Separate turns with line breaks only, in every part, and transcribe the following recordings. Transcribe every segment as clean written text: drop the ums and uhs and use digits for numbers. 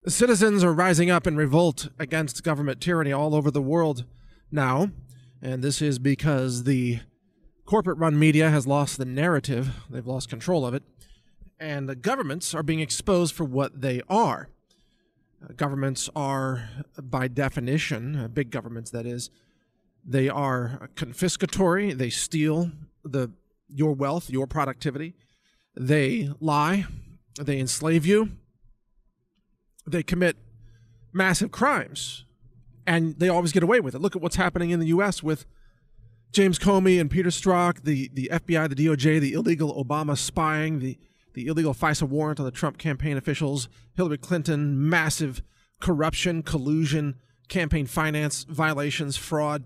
Citizens are rising up in revolt against government tyranny all over the world now, and this is because the corporate-run media has lost the narrative. They've lost control of it, and the governments are being exposed for what they are. Governments are, by definition, big governments that is, they are confiscatory. They steal your wealth, your productivity. They lie. They enslave you. They commit massive crimes, and they always get away with it. Look at what's happening in the U.S. with James Comey and Peter Strzok, the FBI, the DOJ, the illegal Obama spying, the illegal FISA warrant on the Trump campaign officials, Hillary Clinton, massive corruption, collusion, campaign finance violations, fraud.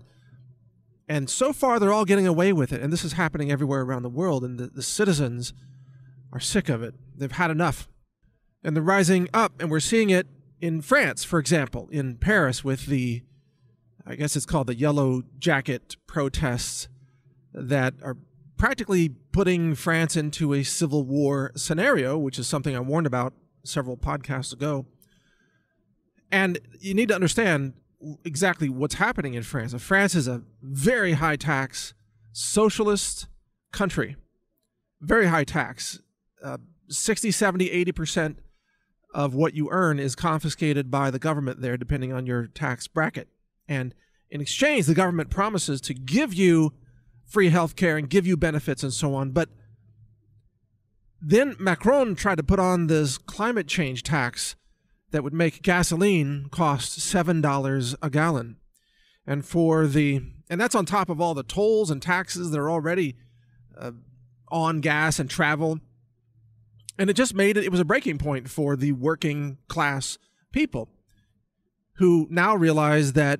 And so far, they're all getting away with it, and this is happening everywhere around the world, and the citizens are sick of it. They've had enough. And they're rising up, and we're seeing it in France, for example, in Paris with the, I guess it's called the Yellow Jacket protests that are practically putting France into a civil war scenario, which is something I warned about several podcasts ago. And you need to understand exactly what's happening in France. France is a very high tax socialist country, very high tax. 60, 70, 80% of what you earn is confiscated by the government there, depending on your tax bracket. And in exchange, the government promises to give you free health care and give you benefits and so on. But then Macron tried to put on this climate change tax that would make gasoline cost $7 a gallon. And that's on top of all the tolls and taxes that are already on gas and travel. And it just it was a breaking point for the working class people who now realize that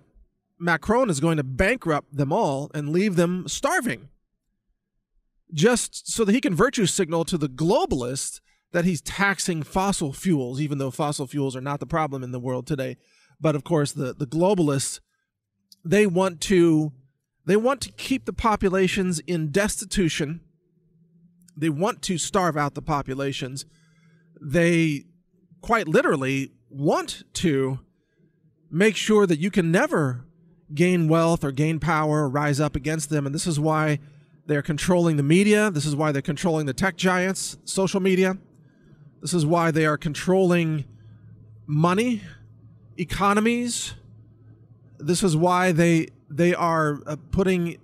Macron is going to bankrupt them all and leave them starving, just so that he can virtue signal to the globalists that he's taxing fossil fuels, even though fossil fuels are not the problem in the world today. But of course, the globalists, they want to keep the populations in destitution. They want to starve out the populations. They quite literally want to make sure that you can never gain wealth or gain power or rise up against them. And this is why they're controlling the media. This is why they're controlling the tech giants, social media. This is why they are controlling money, economies. This is why they are putting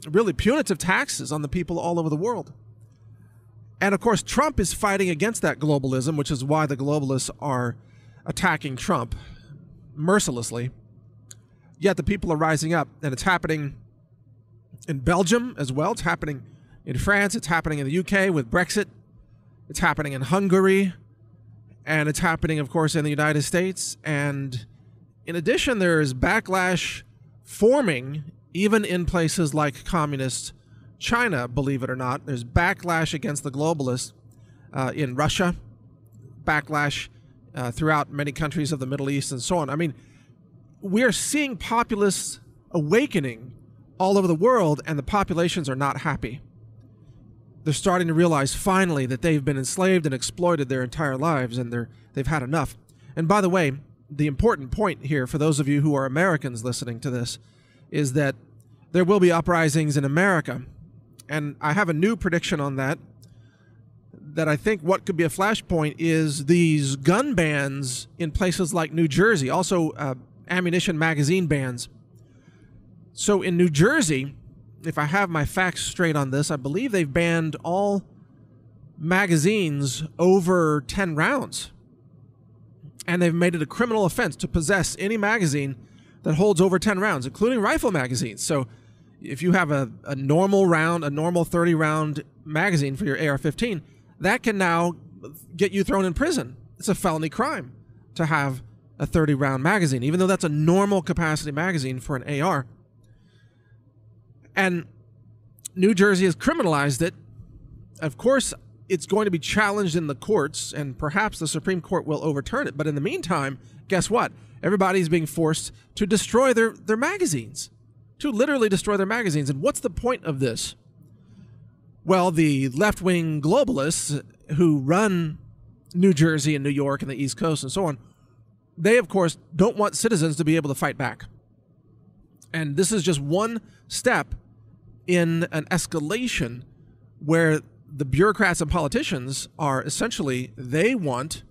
really punitive taxes on the people all over the world. And of course, Trump is fighting against that globalism, which is why the globalists are attacking Trump mercilessly. Yet the people are rising up, and it's happening in Belgium as well. It's happening in France. It's happening in the UK with Brexit. It's happening in Hungary. And it's happening, of course, in the United States. And in addition, there is backlash forming even in places like communist China, believe it or not. There's backlash against the globalists in Russia, backlash throughout many countries of the Middle East and so on. I mean, we are seeing populists awakening all over the world, and the populations are not happy. They're starting to realize finally that they've been enslaved and exploited their entire lives, and they've had enough. And by the way, the important point here for those of you who are Americans listening to this is that there will be uprisings in America. And I have a new prediction on that I think what could be a flashpoint is these gun bans in places like New Jersey, also ammunition magazine bans. So in New Jersey, if I have my facts straight on this, I believe they've banned all magazines over 10 rounds. And they've made it a criminal offense to possess any magazine that holds over 10 rounds, including rifle magazines. So if you have a normal round, a normal 30-round magazine for your AR-15, that can now get you thrown in prison. It's a felony crime to have a 30-round magazine, even though that's a normal capacity magazine for an AR. And New Jersey has criminalized it. Of course, it's going to be challenged in the courts, and perhaps the Supreme Court will overturn it. But in the meantime, guess what? Everybody's being forced to destroy their magazines, to literally destroy their magazines. And what's the point of this? Well, the left-wing globalists who run New Jersey and New York and the East Coast and so on they, of course, don't want citizens to be able to fight back. And this is just one step in an escalation where the bureaucrats and politicians are essentially, they want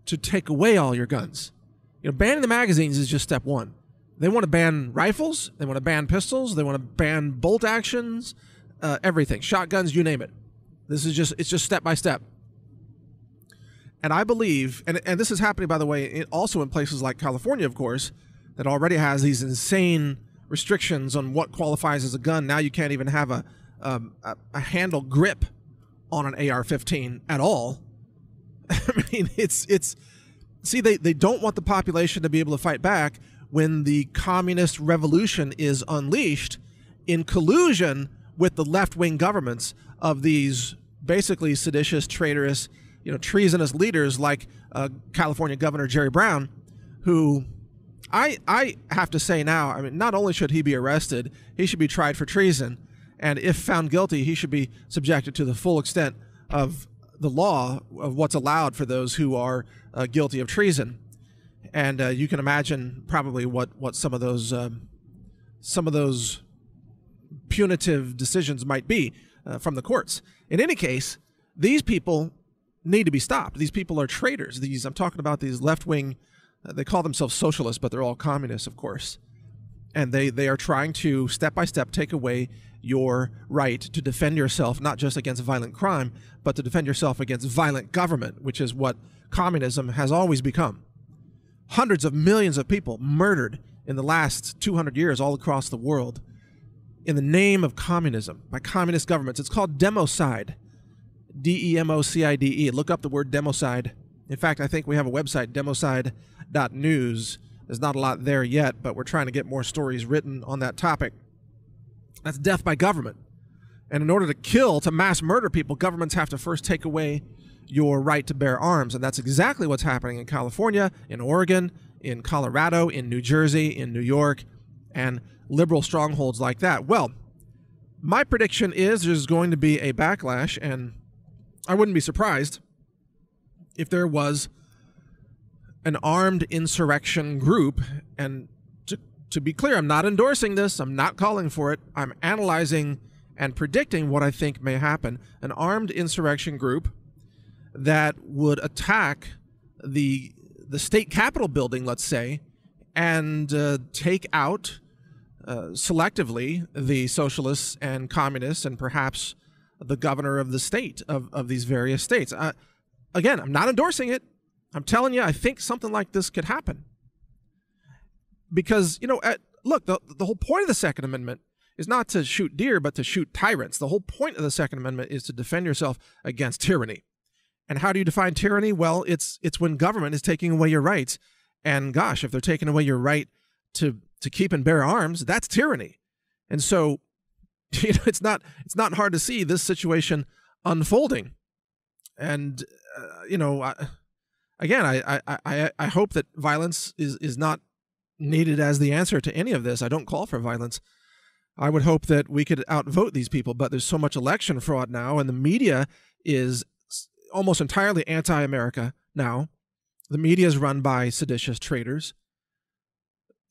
to take away all your guns. Banning the magazines is just step one. They want to ban rifles, they want to ban pistols, they want to ban bolt actions, everything, shotguns, you name it. It's just step by step. And I believe, and this is happening, by the way, also in places like California, of course, that already has these insane restrictions on what qualifies as a gun. Now you can't even have a handle grip on an AR-15 at all. I mean, see, they don't want the population to be able to fight back when the communist revolution is unleashed in collusion with the left-wing governments of these basically seditious, traitorous, treasonous leaders like California Governor Jerry Brown, who I have to say now, I mean, not only should he be arrested, he should be tried for treason, and if found guilty, he should be subjected to the full extent of the law of what's allowed for those who are guilty of treason. And you can imagine probably what some of those punitive decisions might be from the courts. In any case, these people need to be stopped. These people are traitors. I'm talking about these left-wing, they call themselves socialists, but they're all communists, of course. And they are trying to, step by step, take away your right to defend yourself, not just against violent crime, but to defend yourself against violent government, which is what communism has always become. Hundreds of millions of people murdered in the last 200 years all across the world in the name of communism by communist governments. It's called democide. D-E-M-O-C-I-D-E. Look up the word democide. In fact, I think we have a website, democide.news. There's not a lot there yet, but we're trying to get more stories written on that topic. That's death by government. And in order to kill, to mass murder people, governments have to first take away your right to bear arms. And that's exactly what's happening in California, in Oregon, in Colorado, in New Jersey, in New York, and liberal strongholds like that. Well, my prediction is there's going to be a backlash, and I wouldn't be surprised if there was an armed insurrection group. And to be clear, I'm not endorsing this. I'm not calling for it. I'm analyzing and predicting what I think may happen. An armed insurrection group that would attack the state capitol building, let's say, and take out selectively the socialists and communists and perhaps the governor of the state of these various states. Again, I'm not endorsing it. I'm telling you, I think something like this could happen. Because, look, the whole point of the Second Amendment is not to shoot deer, but to shoot tyrants. The whole point of the Second Amendment is to defend yourself against tyranny. And how do you define tyranny? Well, it's when government is taking away your rights. And gosh, if they're taking away your right to keep and bear arms, that's tyranny. And so, it's not hard to see this situation unfolding. And again, I hope that violence is not needed as the answer to any of this. I don't call for violence. I would hope that we could outvote these people, but there's so much election fraud now, and the media is almost entirely anti-America now. The media is run by seditious traitors.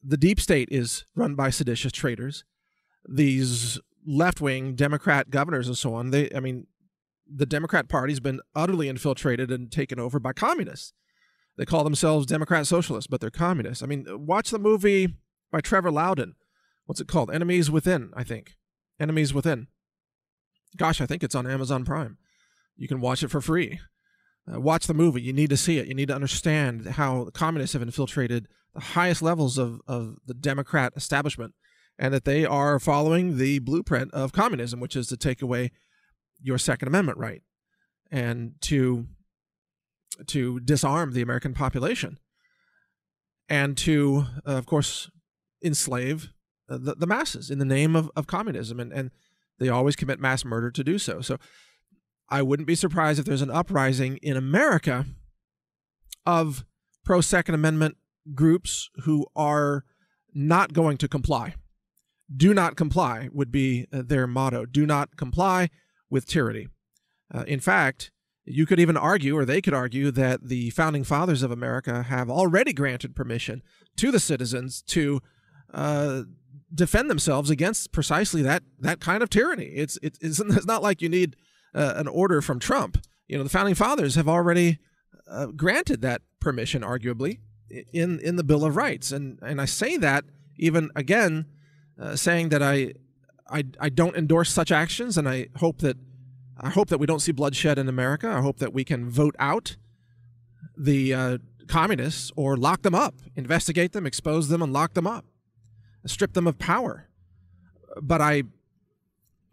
The deep state is run by seditious traitors. These left-wing Democrat governors and so on, the Democrat Party's been utterly infiltrated and taken over by communists. They call themselves Democrat Socialists, but they're communists. I mean, watch the movie by Trevor Loudon. What's it called? Enemies Within, I think. Enemies Within. Gosh, I think it's on Amazon Prime. You can watch it for free. Watch the movie. You need to see it. You need to understand how the communists have infiltrated the highest levels of the Democrat establishment, and that they are following the blueprint of communism, which is to take away your Second Amendment right and to disarm the American population and to, of course, enslave the masses in the name of communism. And they always commit mass murder to do so. So I wouldn't be surprised if there's an uprising in America of pro-Second Amendment groups who are not going to comply. Do not comply would be their motto. Do not comply with tyranny. In fact, You could even argue, or they could argue, that the founding fathers of America have already granted permission to the citizens to defend themselves against precisely that kind of tyranny. It's not like you need an order from Trump. The founding fathers have already granted that permission, arguably, in the Bill of Rights. And I say that even, again, saying that I don't endorse such actions, and I hope that we don't see bloodshed in America. I hope that we can vote out the communists or lock them up, investigate them, expose them, and lock them up, strip them of power. But I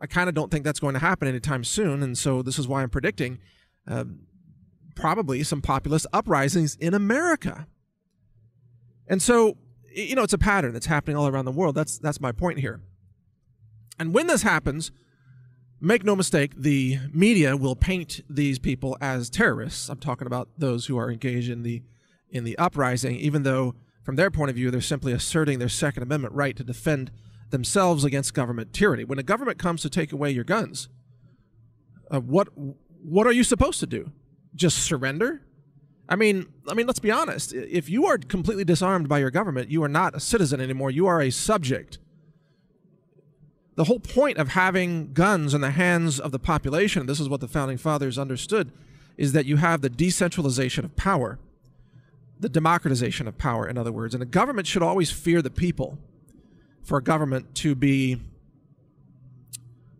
kind of don't think that's going to happen anytime soon, and so this is why I'm predicting probably some populist uprisings in America. And so, it's a pattern that's happening all around the world. That's my point here. And when this happens, make no mistake, the media will paint these people as terrorists. I'm talking about those who are engaged in the uprising, even though from their point of view, they're simply asserting their Second Amendment right to defend themselves against government tyranny. When a government comes to take away your guns, what are you supposed to do? Just surrender? I mean, let's be honest. If you are completely disarmed by your government, you are not a citizen anymore. You are a subject. The whole point of having guns in the hands of the population, this is what the Founding Fathers understood, is that you have the decentralization of power, the democratization of power, in other words. And a government should always fear the people. For a government to be,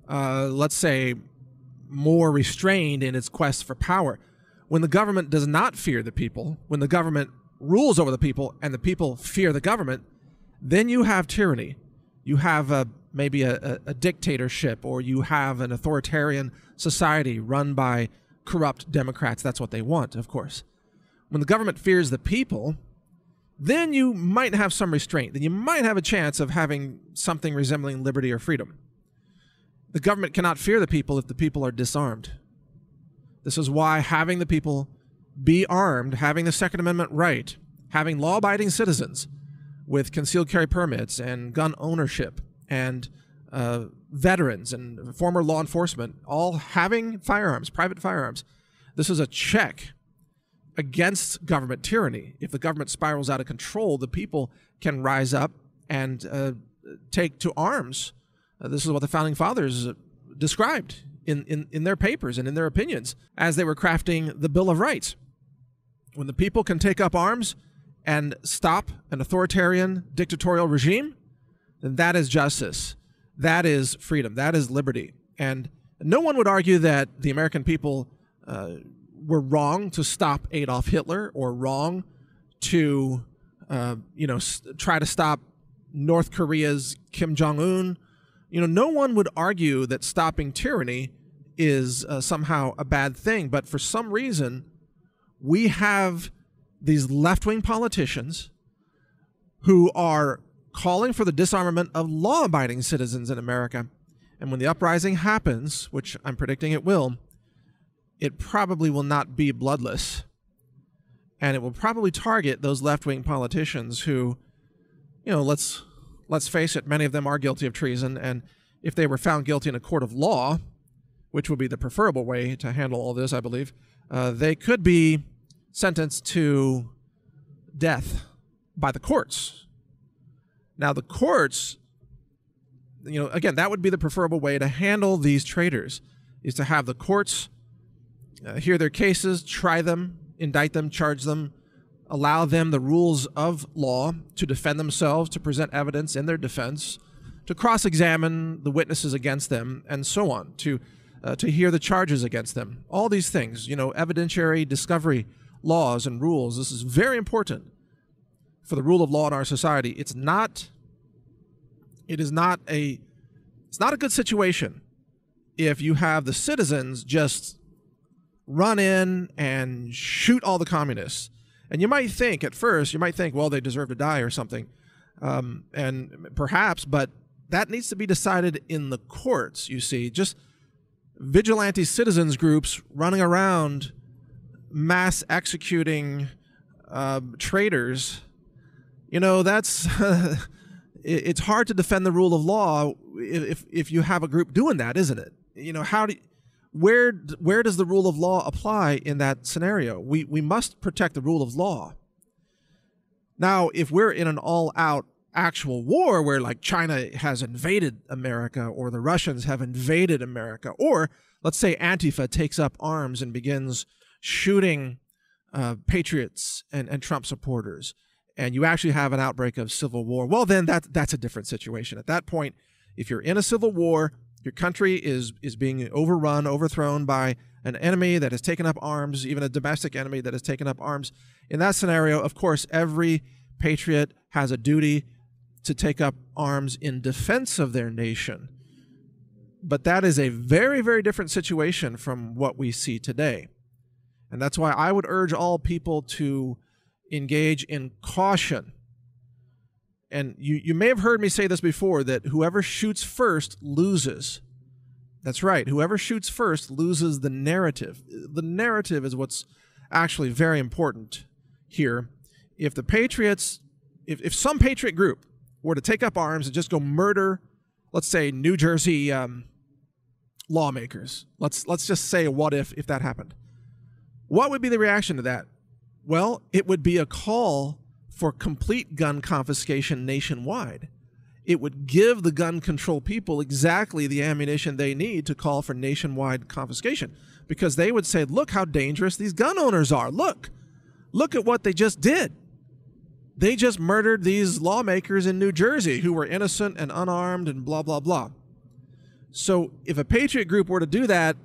let's say, more restrained in its quest for power. When the government does not fear the people, when the government rules over the people and the people fear the government, then you have tyranny. You have maybe a dictatorship, or you have an authoritarian society run by corrupt Democrats. That's what they want, of course. When the government fears the people, then you might have some restraint. Then you might have a chance of having something resembling liberty or freedom. The government cannot fear the people if the people are disarmed. This is why having the people be armed, having the Second Amendment right, having law-abiding citizens with concealed carry permits and gun ownership and veterans and former law enforcement all having firearms, private firearms, this is a check against government tyranny. If the government spirals out of control, the people can rise up and take to arms. This is what the Founding Fathers described in their papers and in their opinions as they were crafting the Bill of Rights. When the people can take up arms and stop an authoritarian dictatorial regime, then that is justice. That is freedom. That is liberty. And no one would argue that the American people were wrong to stop Adolf Hitler, or wrong to, try to stop North Korea's Kim Jong-un. No one would argue that stopping tyranny is somehow a bad thing. But for some reason, we have these left-wing politicians who are calling for the disarmament of law-abiding citizens in America. And when the uprising happens, which I'm predicting it will, it probably will not be bloodless. And it will probably target those left-wing politicians who, let's face it, many of them are guilty of treason. And if they were found guilty in a court of law, which would be the preferable way to handle all this, I believe, they could be sentenced to death by the courts. Now, the courts, again, that would be the preferable way to handle these traitors, is to have the courts hear their cases, try them, indict them, charge them, allow them the rules of law to defend themselves, to present evidence in their defense, to cross-examine the witnesses against them, and so on, to hear the charges against them. All these things, evidentiary discovery laws and rules. This is very important for the rule of law in our society. It's not a good situation if you have the citizens just run in and shoot all the communists. And you might think at first, well, they deserve to die or something. And perhaps, but that needs to be decided in the courts, you see. Just vigilante citizens groups running around mass executing traitors, that's it's hard to defend the rule of law if you have a group doing that, isn't it? where does the rule of law apply in that scenario? We must protect the rule of law. Now, if we're in an all-out actual war where like China has invaded America or the Russians have invaded America, or let's say Antifa takes up arms and begins shooting patriots and Trump supporters, and you actually have an outbreak of civil war, well, then that's a different situation. At that point, if you're in a civil war, your country is being overthrown by an enemy that has taken up arms, even a domestic enemy that has taken up arms. In that scenario, of course, every patriot has a duty to take up arms in defense of their nation. But that is a very, very different situation from what we see today. And that's why I would urge all people to engage in caution. And you may have heard me say this before, that whoever shoots first loses. That's right. Whoever shoots first loses the narrative. The narrative is what's actually very important here. If the patriots, if some patriot group were to take up arms and just go murder, let's say, New Jersey lawmakers, let's just say what if that happened. What would be the reaction to that? Well, it would be a call for complete gun confiscation nationwide. It would give the gun control people exactly the ammunition they need to call for nationwide confiscation, because they would say, look how dangerous these gun owners are. Look at what they just did. They just murdered these lawmakers in New Jersey who were innocent and unarmed and blah, blah, blah. So if a patriot group were to do that,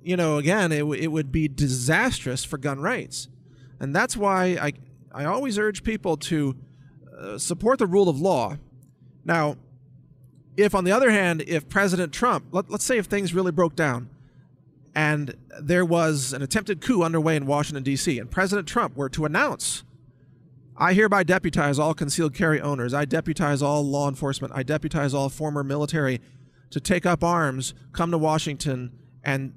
again, it would be disastrous for gun rights. And that's why I always urge people to support the rule of law. Now, if on the other hand, if President Trump, let's say if things really broke down and there was an attempted coup underway in Washington, D.C., and President Trump were to announce, I hereby deputize all concealed carry owners, I deputize all law enforcement, I deputize all former military to take up arms, come to Washington, and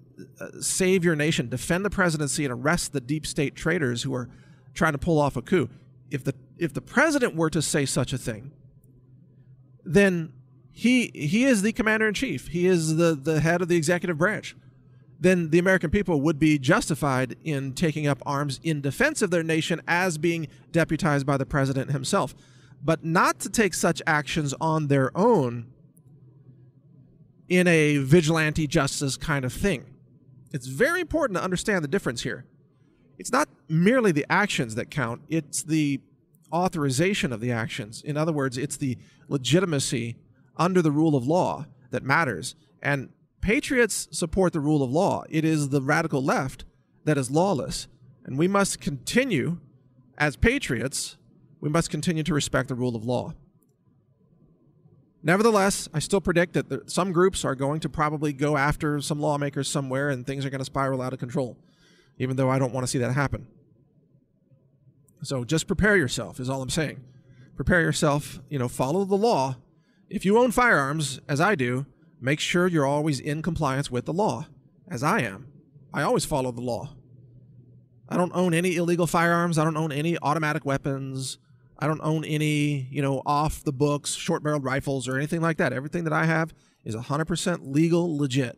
save your nation, defend the presidency, and arrest the deep state traitors who are trying to pull off a coup. If the president were to say such a thing, then he is the commander-in-chief. He is the head of the executive branch. Then the American people would be justified in taking up arms in defense of their nation as being deputized by the president himself, but not to take such actions on their own in a vigilante justice kind of thing. It's very important to understand the difference here. It's not merely the actions that count, it's the authorization of the actions. In other words, it's the legitimacy under the rule of law that matters. And patriots support the rule of law. It is the radical left that is lawless. And we must continue, as patriots, we must continue to respect the rule of law. Nevertheless, I still predict that some groups are going to probably go after some lawmakers somewhere and things are going to spiral out of control, even though I don't want to see that happen. So just prepare yourself is all I'm saying. Prepare yourself, follow the law. If you own firearms, as I do, make sure you're always in compliance with the law, as I am. I always follow the law. I don't own any illegal firearms. I don't own any automatic weapons. I don't own any, off-the-books, short-barreled rifles or anything like that. Everything that I have is 100% legal, legit.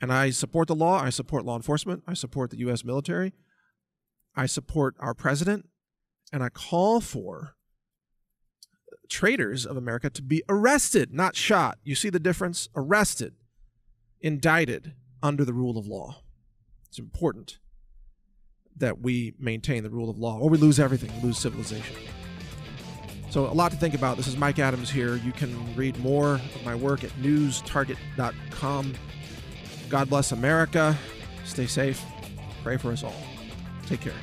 And I support the law. I support law enforcement. I support the U.S. military. I support our president. And I call for traitors of America to be arrested, not shot. You see the difference? Arrested, indicted under the rule of law. It's important that we maintain the rule of law, or we lose everything, we lose civilization. So a lot to think about. This is Mike Adams here. You can read more of my work at newstarget.com. God bless America. Stay safe. Pray for us all. Take care.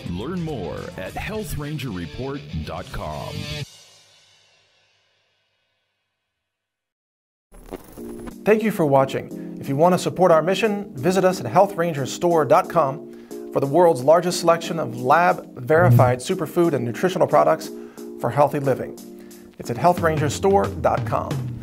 Learn more at healthrangerreport.com.
Thank you for watching. If you want to support our mission, visit us at healthrangerstore.com for the world's largest selection of lab-verified superfood and nutritional products for healthy living. It's at healthrangerstore.com.